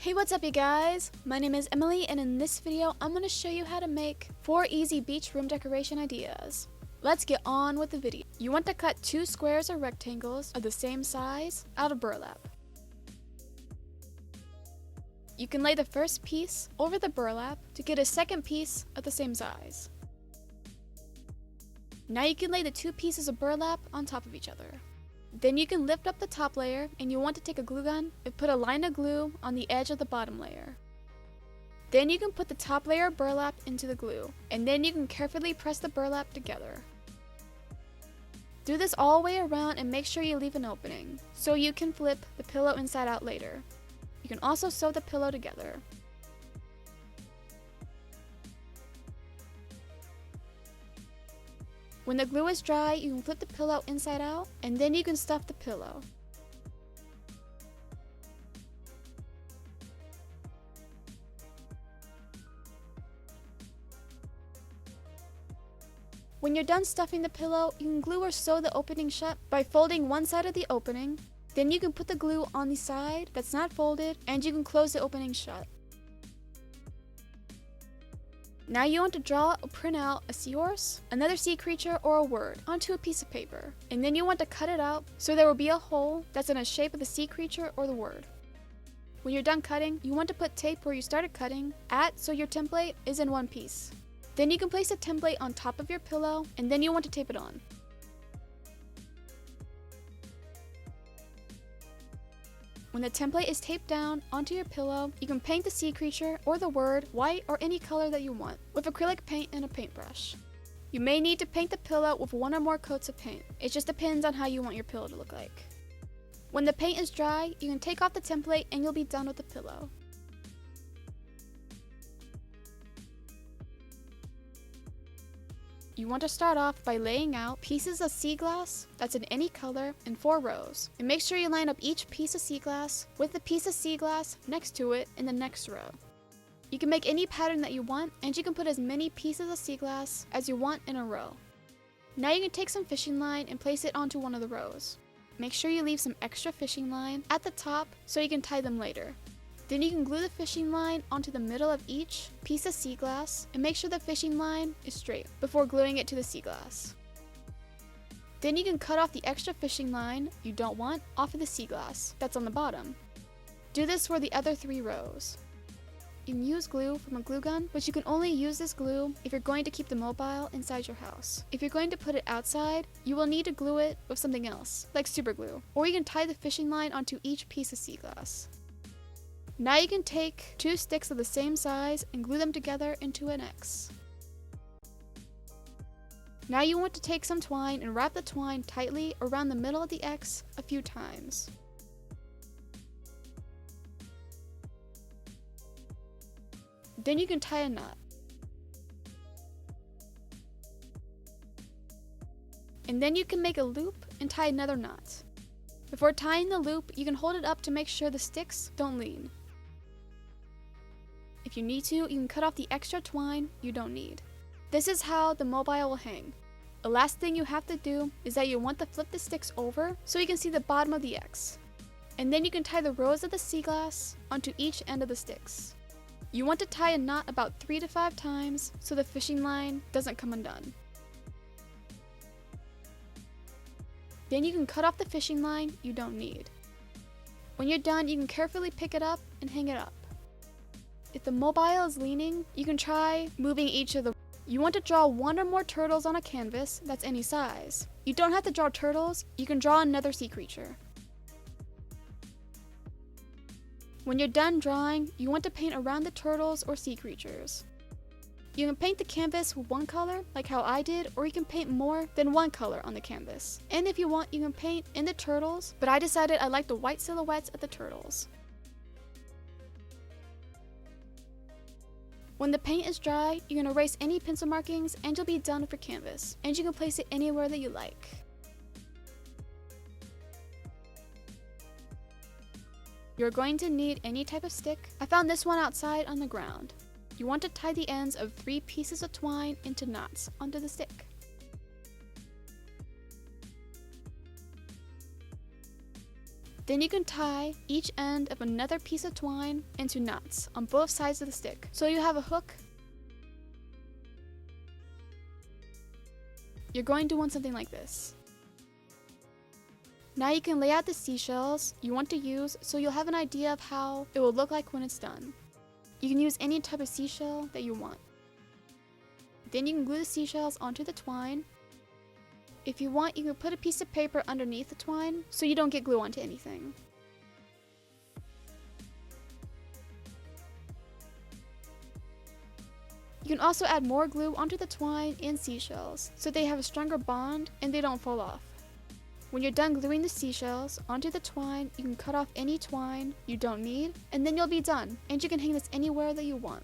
Hey, what's up you guys? My name is Emily and in this video I'm going to show you how to make 4 easy beach room decoration ideas. Let's get on with the video. You want to cut 2 squares or rectangles of the same size out of burlap. You can lay the first piece over the burlap to get a second piece of the same size. Now you can lay the 2 pieces of burlap on top of each other. Then you can lift up the top layer and you want to take a glue gun and put a line of glue on the edge of the bottom layer. Then you can put the top layer of burlap into the glue, and then you can carefully press the burlap together. Do this all the way around and make sure you leave an opening, so you can flip the pillow inside out later. You can also sew the pillow together. When the glue is dry, you can flip the pillow inside out, and then you can stuff the pillow. When you're done stuffing the pillow, you can glue or sew the opening shut by folding one side of the opening. Then you can put the glue on the side that's not folded, and you can close the opening shut. Now you want to draw or print out a seahorse, another sea creature, or a word onto a piece of paper. And then you want to cut it out so there will be a hole that's in the shape of the sea creature or the word. When you're done cutting, you want to put tape where you started cutting at so your template is in one piece. Then you can place the template on top of your pillow, and then you want to tape it on. When the template is taped down onto your pillow, you can paint the sea creature or the word white or any color that you want with acrylic paint and a paintbrush. You may need to paint the pillow with 1 or more coats of paint. It just depends on how you want your pillow to look like. When the paint is dry, you can take off the template and you'll be done with the pillow. You want to start off by laying out pieces of sea glass that's in any color in 4 rows. And make sure you line up each piece of sea glass with the piece of sea glass next to it in the next row. You can make any pattern that you want, and you can put as many pieces of sea glass as you want in a row. Now you can take some fishing line and place it onto one of the rows. Make sure you leave some extra fishing line at the top so you can tie them later. Then you can glue the fishing line onto the middle of each piece of sea glass and make sure the fishing line is straight before gluing it to the sea glass. Then you can cut off the extra fishing line you don't want off of the sea glass that's on the bottom. Do this for the other 3 rows. You can use glue from a glue gun, but you can only use this glue if you're going to keep the mobile inside your house. If you're going to put it outside, you will need to glue it with something else, like super glue, or you can tie the fishing line onto each piece of sea glass. Now you can take 2 sticks of the same size and glue them together into an X. Now you want to take some twine and wrap the twine tightly around the middle of the X a few times. Then you can tie a knot. And then you can make a loop and tie another knot. Before tying the loop, you can hold it up to make sure the sticks don't lean. If you need to, you can cut off the extra twine you don't need. This is how the mobile will hang. The last thing you have to do is that you want to flip the sticks over so you can see the bottom of the X. And then you can tie the rows of the sea glass onto each end of the sticks. You want to tie a knot about 3 to 5 times so the fishing line doesn't come undone. Then you can cut off the fishing line you don't need. When you're done, you can carefully pick it up and hang it up. If the mobile is leaning, you can try moving each of the... You want to draw 1 or more turtles on a canvas that's any size. You don't have to draw turtles, you can draw another sea creature. When you're done drawing, you want to paint around the turtles or sea creatures. You can paint the canvas with 1 color, like how I did, or you can paint more than 1 color on the canvas. And if you want, you can paint in the turtles, but I decided I like the white silhouettes of the turtles. When the paint is dry, you can erase any pencil markings and you'll be done with your canvas, and you can place it anywhere that you like. You're going to need any type of stick. I found this one outside on the ground. You want to tie the ends of 3 pieces of twine into knots onto the stick. Then you can tie each end of another piece of twine into knots on both sides of the stick. So you have a hook. You're going to want something like this. Now you can lay out the seashells you want to use so you'll have an idea of how it will look like when it's done. You can use any type of seashell that you want. Then you can glue the seashells onto the twine. If you want, you can put a piece of paper underneath the twine so you don't get glue onto anything. You can also add more glue onto the twine and seashells so they have a stronger bond and they don't fall off. When you're done gluing the seashells onto the twine, you can cut off any twine you don't need, and then you'll be done, and you can hang this anywhere that you want.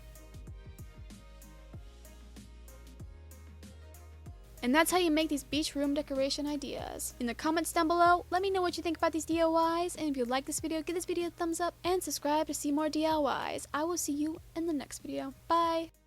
And that's how you make these beach room decoration ideas. In the comments down below, let me know what you think about these DIYs, and if you like this video, give this video a thumbs up and subscribe to see more DIYs. I will see you in the next video. Bye!